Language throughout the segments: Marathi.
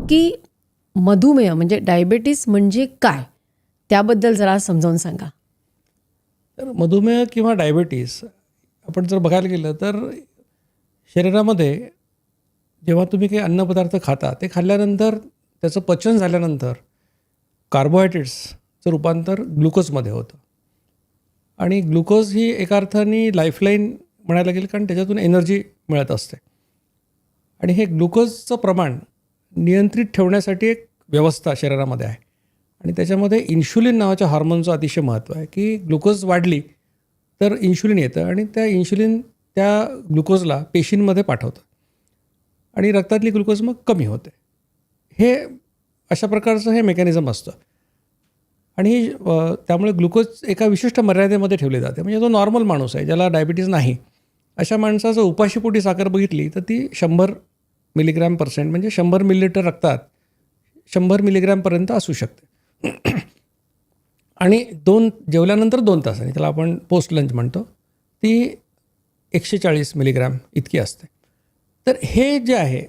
की मधुमेह म्हणजे डायबेटीस म्हणजे काय, त्याबद्दल जरा समजावून सांगा. तर मधुमेह किंवा डायबिटीस आपण जर बघायला गेलं तर शरीरामध्ये जेव्हा तुम्ही काही अन्नपदार्थ खाता ते खाल्ल्यानंतर त्याचं पचन झाल्यानंतर कार्बोहायड्रेट्सचं रूपांतर ग्लुकोजमध्ये होतं. आणि ग्लुकोज ही एका अर्थाने लाईफलाईन म्हणायला गेलं, कारण त्याच्यातून एनर्जी मिळत असते. आणि हे ग्लुकोजचं प्रमाण नियंत्रित ठेवण्यासाठी एक व्यवस्था शरीरामध्ये आहे. आणि त्याच्यामध्ये इन्शुलिन नावाच्या हार्मोनचं अतिशय महत्त्व आहे, की ग्लुकोज वाढली तर इन्शुलिन येतं आणि त्या इन्शुलिन त्या ग्लुकोजला पेशींमध्ये पाठवतं आणि रक्तातली ग्लुकोज मग कमी होते. हे अशा प्रकारचं हे मेकॅनिझम असतं. आणि त्यामुळे ग्लुकोज एका विशिष्ट मर्यादेमध्ये ठेवले जाते. म्हणजे जो नॉर्मल माणूस आहे, ज्याला डायबिटीज नाही, अशा माणसाचं उपाशीपोटी साखर बघितली तर ती 100 मिलीग्रॅम% म्हणजे 100 मिलीलिटर रक्तात 100 मिलीग्रॅमपर्यंत असू शकते. आणि जेवल्यानंतर 2 तासांनी, त्याला आपण पोस्ट लंच म्हणतो, ती 140 मिलीग्रॅम इतकी असते. तर हे जे आहे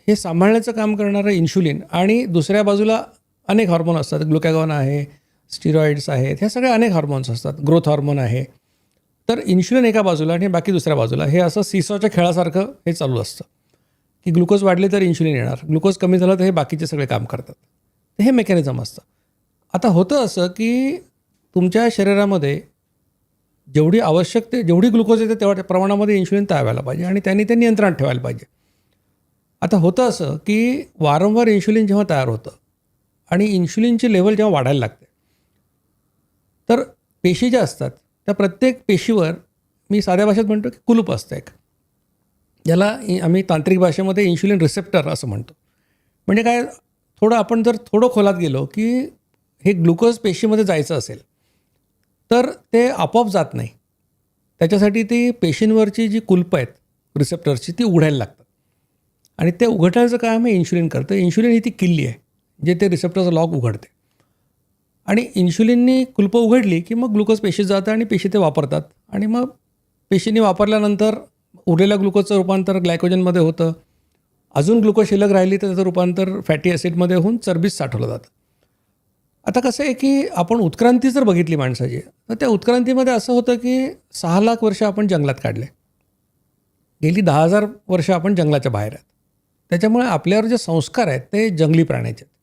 हे सांभाळण्याचं काम करणारं इन्शुलिन आणि दुसऱ्या बाजूला अनेक हार्मोन असतात. ग्लुकॅगॉन आहे, स्टिरॉइड्स आहेत, ह्या सगळ्या अनेक हार्मोन्स असतात. ग्रोथ हार्मोन आहे. तर इन्शुलिन एका बाजूला आणि बाकी दुसऱ्या बाजूला, हे असं सीसॉच्या खेळासारखं हे चालू असतं, की ग्लुकोज वाढले तर इन्शुलिन येणार, ग्लुकोज कमी झालं तर हे बाकीचे सगळे काम करतात. तर हे मेकॅनिझम असतं. आता होतं असं की तुमच्या शरीरामध्ये जेवढी ग्लुकोज येते तेवढ्या प्रमाणामध्ये इन्शुलिन तयार व्हायला पाहिजे आणि त्यांनी ते नियंत्रणात ठेवायला पाहिजे. आता होतं असं की वारंवार इन्शुलिन जेव्हा तयार होतं आणि इन्शुलिनची लेवल जेव्हा वाढायला लागते, तर पेशी ज्या असतात त्या प्रत्येक पेशीवर, मी साध्या भाषेत म्हणतो की कुलूप असतं एक, ज्याला आम्ही तांत्रिक भाषेमध्ये इन्शुलिन रिसेप्टर असं म्हणतो. म्हणजे काय, आपण जर थोडं खोलात गेलो की हे ग्लुकोज पेशीमध्ये जायचं असेल तर ते आपोआप जात नाही. त्याच्यासाठी ती पेशींवरची जी कुलपं आहेत रिसेप्टर्सची ती उघडायला लागतात आणि ते उघडण्याचं काम हे इन्शुलिन करतं. इन्शुलिन ही ती किल्ली आहे जे ते रिसेप्टरचं लॉक उघडते. आणि इन्शुलिननी कुलपं उघडली की मग ग्लुकोज पेशीत जातं आणि पेशी ते वापरतात. आणि मग पेशींनी वापरल्यानंतर उरलेल्या ग्लुकोजचं रूपांतर ग्लायकोजनमध्ये होतं. अजून ग्लुकोज शिल्लक राहिली तर त्याचं रूपांतर फॅटी ॲसिडमध्ये होऊन चरबीत साठवलं जातं. आता कसं आहे की आपण उत्क्रांती जर बघितली माणसाची, तर त्या उत्क्रांतीमध्ये असं होतं की 6 लाख वर्ष आपण जंगलात काढले, गेली 10,000 वर्ष आपण जंगलाच्या बाहेर आहेत. त्याच्यामुळे आपल्यावर जे संस्कार आहेत ते जंगली प्राण्याचे आहेत.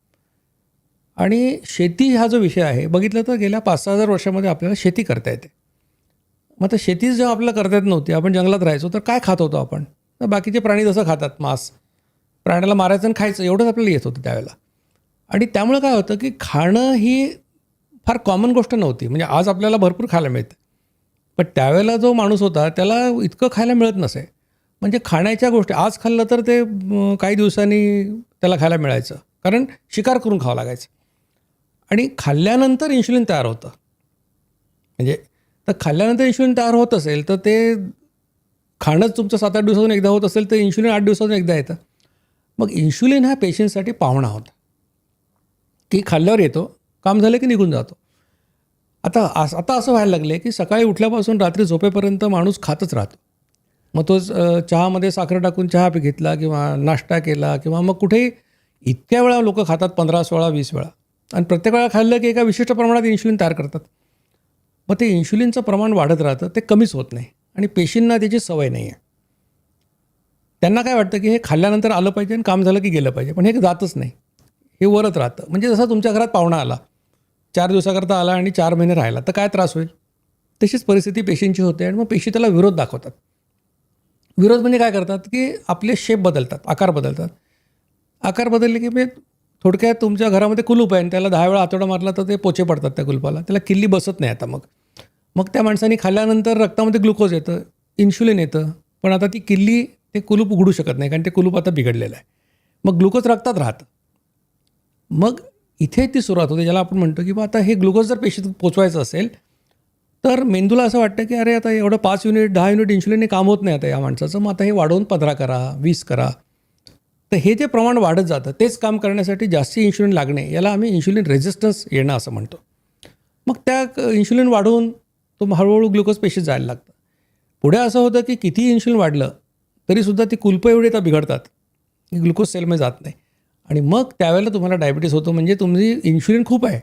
आणि शेती हा जो विषय आहे बघितलं तर गेल्या 5-6 हजार वर्षामध्ये आपल्याला शेती करता येते. मग आता शेतीच जेव्हा आपल्याला करता येत नव्हती, आपण जंगलात राहायचो, तर काय खात होतो आपण? तर बाकीचे प्राणी जसं खातात, मांस, प्राण्याला मारायचं आणि खायचं, एवढंच आपल्याला येत होतं त्यावेळेला. आणि त्यामुळे काय होतं की खाणं ही फार कॉमन गोष्ट नव्हती. म्हणजे आज आपल्याला भरपूर खायला मिळतं, पण त्यावेळेला जो माणूस होता त्याला इतकं खायला मिळत नसे. म्हणजे खाण्याच्या गोष्टी आज खाल्लं तर ते काही दिवसांनी त्याला खायला मिळायचं, कारण शिकार करून खावं लागायचं. आणि खाल्ल्यानंतर इन्शुलिन तयार होतं. म्हणजे तर खाल्ल्यानंतर इन्शुलिन तयार होत असेल तर ते खाणंच तुमचं 7-8 दिवसातून एकदा होत असेल तर इन्शुलिन 8 दिवसातून एकदा येतं. मग इन्शुलिन हा पेशंटसाठी पाहुणा होता, की खाल्ल्यावर येतो, काम झालं की निघून जातो. आता असं व्हायला लागले की सकाळी उठल्यापासून रात्री झोपेपर्यंत माणूस खातच राहतो. मग तो चहामध्ये साखर टाकून चहा घेतला किंवा नाश्ता केला किंवा मग कुठेही इतक्या वेळा लोक खातात, 15, 16, 20 वेळा. आणि प्रत्येक वेळा खाल्लं की एका विशिष्ट प्रमाणात इन्शुलिन तयार करतात. मग ते इन्शुलिनचं प्रमाण वाढत राहतं, ते कमीच होत नाही आणि पेशींना त्याची सवय नाही आहे. त्यांना काय वाटतं की हे खाल्ल्यानंतर आलं पाहिजे आणि काम झालं की गेलं पाहिजे, पण हे जातच नाही, हे वरत राहतं. म्हणजे जसं तुमच्या घरात पाहुणा आला, 4 दिवसाकरता आला आणि 4 महिने राहिला तर काय त्रास होईल, तशीच परिस्थिती पेशींची होते. आणि मग पेशी त्याला विरोध दाखवतात. विरोध म्हणजे काय करतात की आपले शेप बदलतात, आकार बदलतात. आकार बदलले की थोडक्यात तुमच्या घरामध्ये कुलूप आहे आणि त्याला 10 वेळा आतोडा मारला तर ते पोचे पडतात त्या कुलपाला, त्याला किल्ली बसत नाही. आता मग त्या माणसाने खाल्ल्यानंतर रक्तामध्ये ग्लुकोज येतं, इन्शुलिन येतं, पण आता ती किल्ली ते कुलूप उघडू शकत नाही कारण ते कुलूप आता बिघडलेलं आहे. मग ग्लुकोज रक्तात राहतं. मग इथे ती सुरुवात होते, ज्याला आपण म्हणतो की बा आता हे ग्लुकोज जर पेशीत पोचवायचं असेल तर मेंदूला असं वाटतं की अरे आता एवढं 5 युनिट 10 युनिट इन्शुलिनने काम होत नाही आता या माणसाचं, मग आता हे वाढवून 15 करा, 20 करा. तर हे जे प्रमाण वाढत जातं तेच काम करण्यासाठी जास्ती इन्शुलिन लागणे, याला आम्ही इन्शुलिन रेझिस्टन्स येणं असं म्हणतो. मग त्या इन्शुलिन वाढवून तो हळूहळू ग्लुकोज पेशीत जायला लागतं. पुढे असं होतं की किती इन्शुलिन वाढलं तरीसुद्धा ती कुलपं एवढी तर बिघडतात की ग्लुकोज सेलमध्ये जात नाही. आणि मग त्यावेळेला तुम्हाला डायबिटीस होतो. म्हणजे तुमची इन्शुलिन खूप आहे,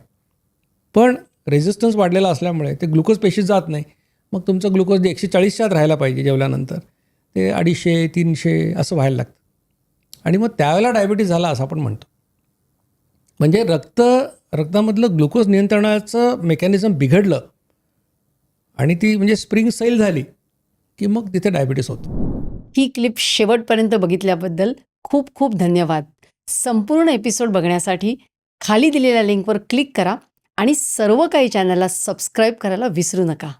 पण रेझिस्टन्स वाढलेला असल्यामुळे ते ग्लुकोज पेशीत जात नाही. मग तुमचं ग्लुकोज 140च्या आत राहायला पाहिजे जेवल्यानंतर, ते 250 300 असं व्हायला लागतं. आणि मग त्यावेळेला डायबिटीस झाला असं आपण म्हणतो. म्हणजे रक्तामधलं ग्लुकोज नियंत्रणाचं मेकॅनिझम बिघडलं आणि ती म्हणजे स्प्रिंग सैल झाली की मग तिथे डायबिटीस होतो. ही क्लिप शेवटपर्यंत बघितल्याबद्दल खूप खूप धन्यवाद. संपूर्ण एपिसोड बघण्यासाठी खाली दिलेल्या लिंकवर क्लिक करा आणि सर्व काही चॅनलला सबस्क्राईब करायला विसरू नका.